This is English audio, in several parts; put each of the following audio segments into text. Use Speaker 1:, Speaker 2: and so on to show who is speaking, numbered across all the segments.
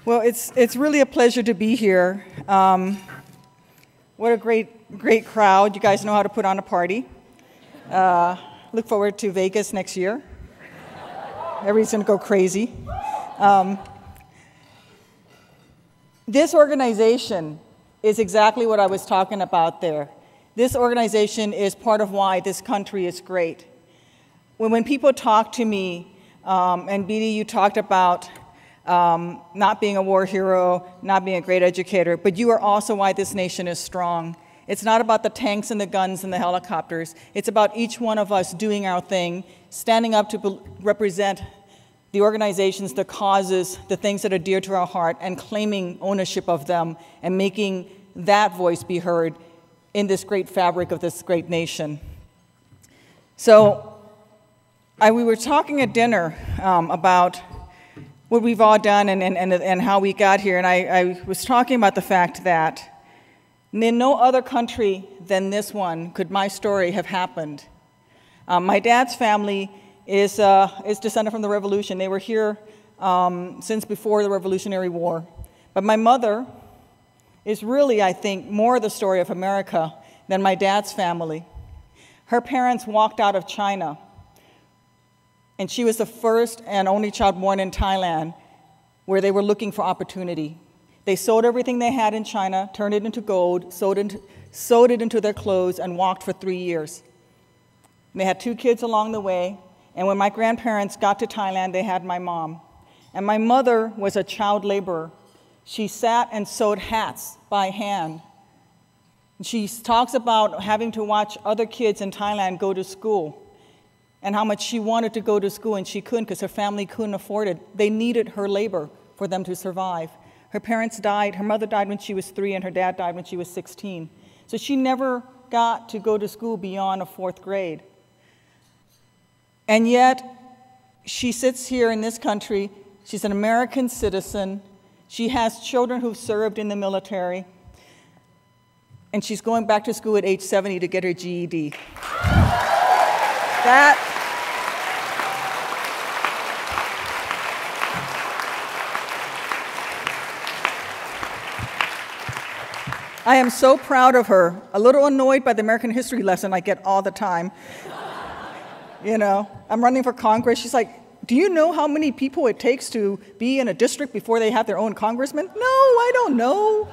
Speaker 1: Well, it's really a pleasure to be here. What a great crowd. You guys know how to put on a party. Look forward to Vegas next year. Everybody's going to go crazy. This organization is exactly what I was talking about there. This organization is part of why this country is great. When people talk to me, and BD, you talked about not being a war hero, not being a great educator, but you are also why this nation is strong. It's not about the tanks and the guns and the helicopters. It's about each one of us doing our thing, standing up to represent the organizations, the causes, the things that are dear to our heart, and claiming ownership of them and making that voice be heard in this great fabric of this great nation. So we were talking at dinner about what we've all done and how we got here, and I was talking about the fact that in no other country than this one could my story have happened. My dad's family is descended from the Revolution. They were here since before the Revolutionary War. But my mother is really, I think, more the story of America than my dad's family. Her parents walked out of China, and she was the first and only child born in Thailand where they were looking for opportunity. They sold everything they had in China, turned it into gold, sewed it into their clothes, and walked for 3 years. And they had 2 kids along the way, and when my grandparents got to Thailand, they had my mom. And my mother was a child laborer. She sat and sewed hats by hand. And she talks about having to watch other kids in Thailand go to school, and how much she wanted to go to school and she couldn't because her family couldn't afford it. They needed her labor for them to survive. Her parents died. Her mother died when she was 3 and her dad died when she was 16. So she never got to go to school beyond a 4th grade. And yet, she sits here in this country. She's an American citizen. She has children who've served in the military. And she's going back to school at age 70 to get her GED. I am so proud of her. A little annoyed by the American history lesson I get all the time. You know, I'm running for Congress. She's like, do you know how many people it takes to be in a district before they have their own congressman? No, I don't know.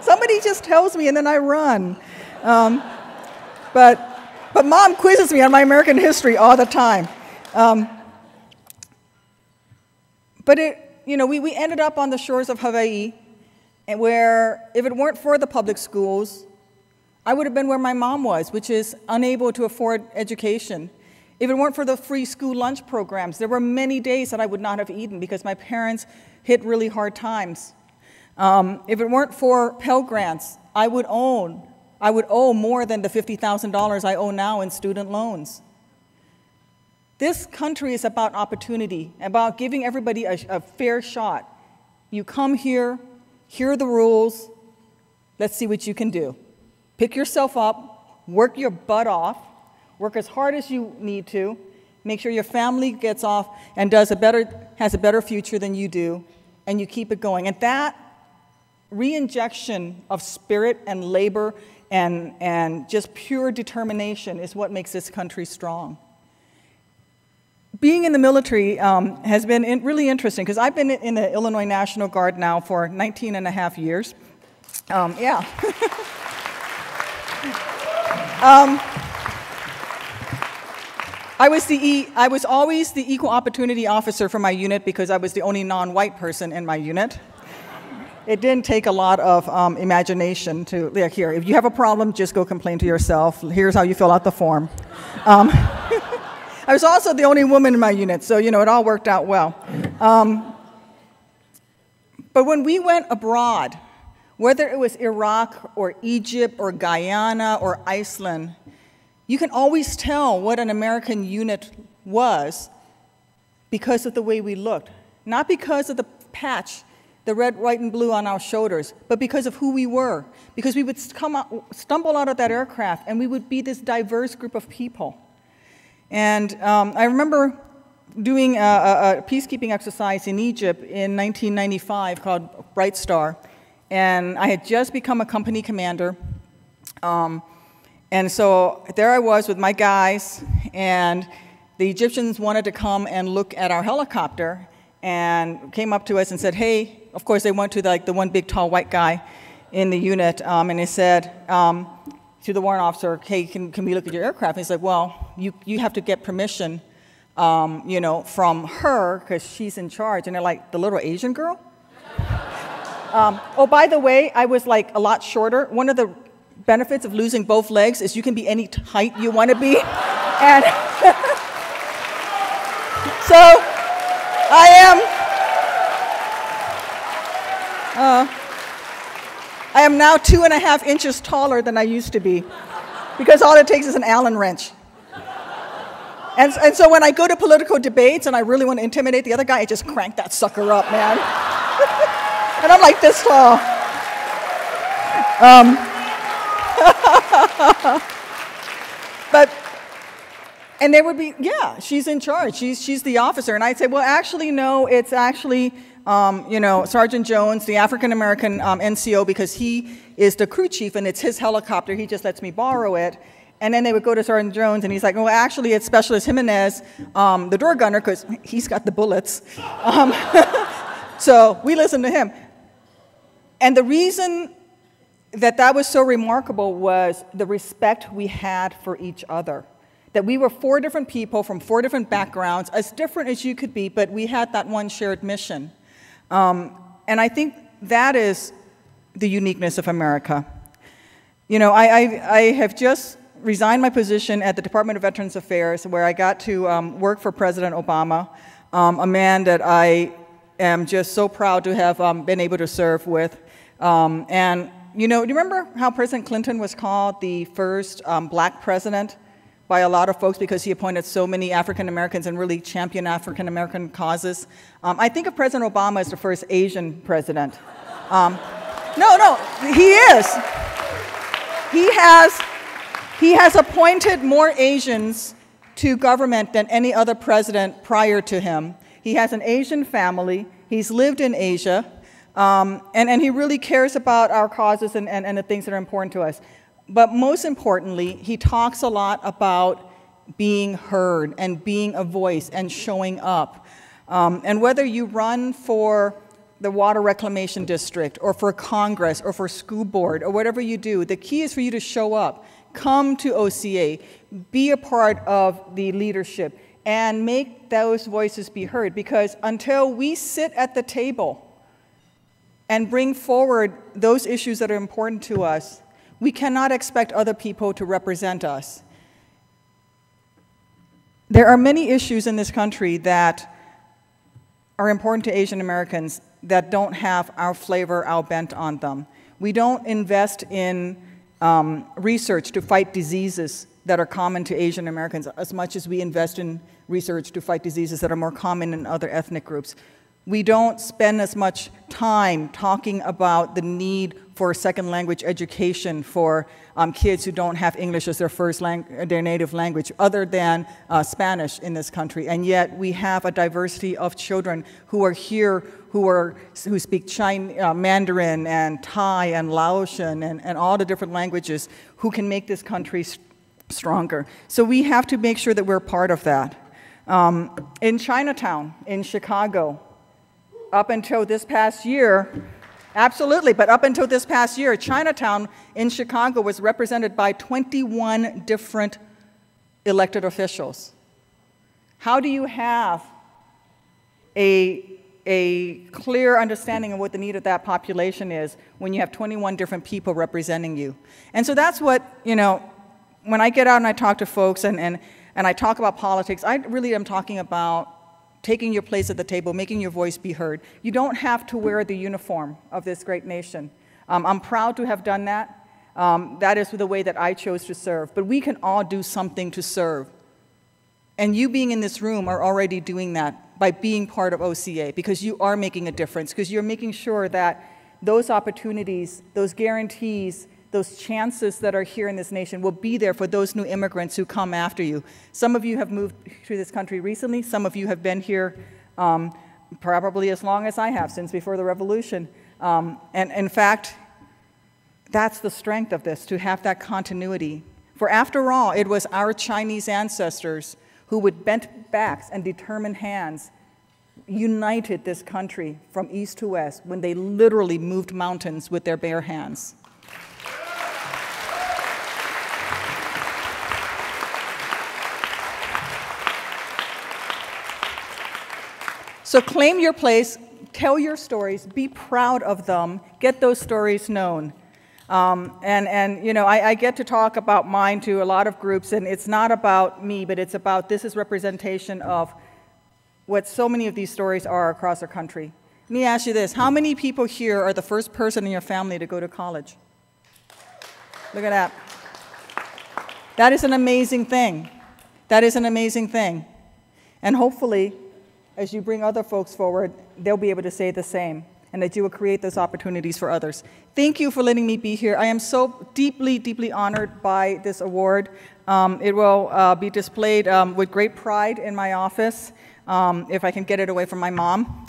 Speaker 1: Somebody just tells me and then I run. But Mom quizzes me on my American history all the time. We ended up on the shores of Hawaii, and where, if it weren't for the public schools, I would have been where my mom was, which is unable to afford education. If it weren't for the free school lunch programs, there were many days that I would not have eaten because my parents hit really hard times. If it weren't for Pell Grants, I would owe more than the $50,000 I owe now in student loans. This country is about opportunity, about giving everybody a fair shot. You come here, hear the rules, let's see what you can do. Pick yourself up, work your butt off, work as hard as you need to, make sure your family gets off and has a better future than you do, and you keep it going. And that re-injection of spirit and labor and just pure determination is what makes this country strong. Being in the military has been really interesting, because I've been in the Illinois National Guard now for 19 and a half years. Yeah. I was always the equal opportunity officer for my unit because I was the only non-white person in my unit. It didn't take a lot of imagination to, like, here, if you have a problem, just go complain to yourself. Here's how you fill out the form. I was also the only woman in my unit, so, it all worked out well. But when we went abroad, whether it was Iraq or Egypt or Guyana or Iceland, you can always tell what an American unit was because of the way we looked. Not because of the patch, the red, white, and blue on our shoulders, but because of who we were. Because we would stumble out of that aircraft, and we would be this diverse group of people. And I remember doing a peacekeeping exercise in Egypt in 1995 called Bright Star, and I had just become a company commander, and so there I was with my guys, and the Egyptians wanted to come and look at our helicopter, and came up to us and said, hey, of course they went to the one big tall white guy in the unit, and they said to the warrant officer, hey, can we look at your aircraft? And he said, well, you have to get permission, you know, from her, because she's in charge. And they're like, the little Asian girl? Oh, by the way, I was like a lot shorter. One of the benefits of losing both legs is you can be any height you want to be. And so I am now 2.5 inches taller than I used to be, because all it takes is an Allen wrench. And so when I go to political debates and I really want to intimidate the other guy, I just crank that sucker up, man. And I'm like this tall. And they would be, yeah, she's in charge. She's the officer. And I'd say, well, actually, no, it's actually, you know, Sergeant Jones, the African-American NCO, because he is the crew chief and it's his helicopter. He just lets me borrow it. And then they would go to Sergeant Jones, and he's like, well, actually, it's Specialist Jimenez, the door gunner, because he's got the bullets. So we listen to him. And the reason that was so remarkable was the respect we had for each other. That we were 4 different people from 4 different backgrounds, as different as you could be, but we had that one shared mission. And I think that is the uniqueness of America. You know, I have just resigned my position at the Department of Veterans Affairs, where I got to work for President Obama, a man that I am just so proud to have been able to serve with. And, you know, do you remember how President Clinton was called the first black president by a lot of folks because he appointed so many African Americans and really championed African American causes? I think of President Obama as the first Asian president. No, he is. He has appointed more Asians to government than any other president prior to him. He has an Asian family. He's lived in Asia. And he really cares about our causes and the things that are important to us. But most importantly, he talks a lot about being heard and being a voice and showing up. And whether you run for the Water Reclamation District or for Congress or for school board or whatever you do, the key is for you to show up. Come to OCA, be a part of the leadership, and make those voices be heard. Because until we sit at the table and bring forward those issues that are important to us, we cannot expect other people to represent us. There are many issues in this country that are important to Asian Americans that don't have our flavor, our bent on them. We don't invest in research to fight diseases that are common to Asian Americans as much as we invest in research to fight diseases that are more common in other ethnic groups. We don't spend as much time talking about the need for second language education for kids who don't have English as their native language, other than Spanish in this country. And yet we have a diversity of children who are here who speak Mandarin and Thai and Laotian and all the different languages who can make this country stronger. So we have to make sure that we're part of that. In Chinatown, in Chicago, up until this past year, absolutely, but up until this past year, Chinatown in Chicago was represented by 21 different elected officials. How do you have a clear understanding of what the need of that population is when you have 21 different people representing you? And so that's what, you know, when I get out and I talk to folks and I talk about politics, I really am talking about taking your place at the table, making your voice be heard. You don't have to wear the uniform of this great nation. I'm proud to have done that. That is the way that I chose to serve. But we can all do something to serve. And you being in this room are already doing that by being part of OCA, because you are making a difference, because you're making sure that those opportunities, those guarantees those chances that are here in this nation will be there for those new immigrants who come after you. Some of you have moved to this country recently. Some of you have been here probably as long as I have, since before the revolution. And in fact, that's the strength of this, to have that continuity. For after all, it was our Chinese ancestors who with bent backs and determined hands united this country from east to west when they literally moved mountains with their bare hands. So claim your place, tell your stories, be proud of them, get those stories known. And you know, I get to talk about mine to a lot of groups, and it's not about me, but it's about this is representation of what so many of these stories are across our country. Let me ask you this. How many people here are the first person in your family to go to college? Look at that. That is an amazing thing. That is an amazing thing. And hopefully, as you bring other folks forward, they'll be able to say the same, and that you will create those opportunities for others. Thank you for letting me be here. I am so deeply, deeply honored by this award. It will be displayed with great pride in my office, if I can get it away from my mom.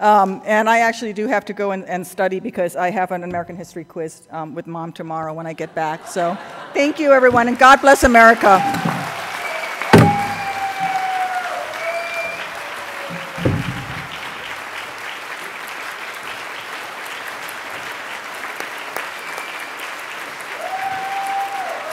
Speaker 1: And I actually do have to go and study because I have an American history quiz with Mom tomorrow when I get back. So thank you, everyone, and God bless America.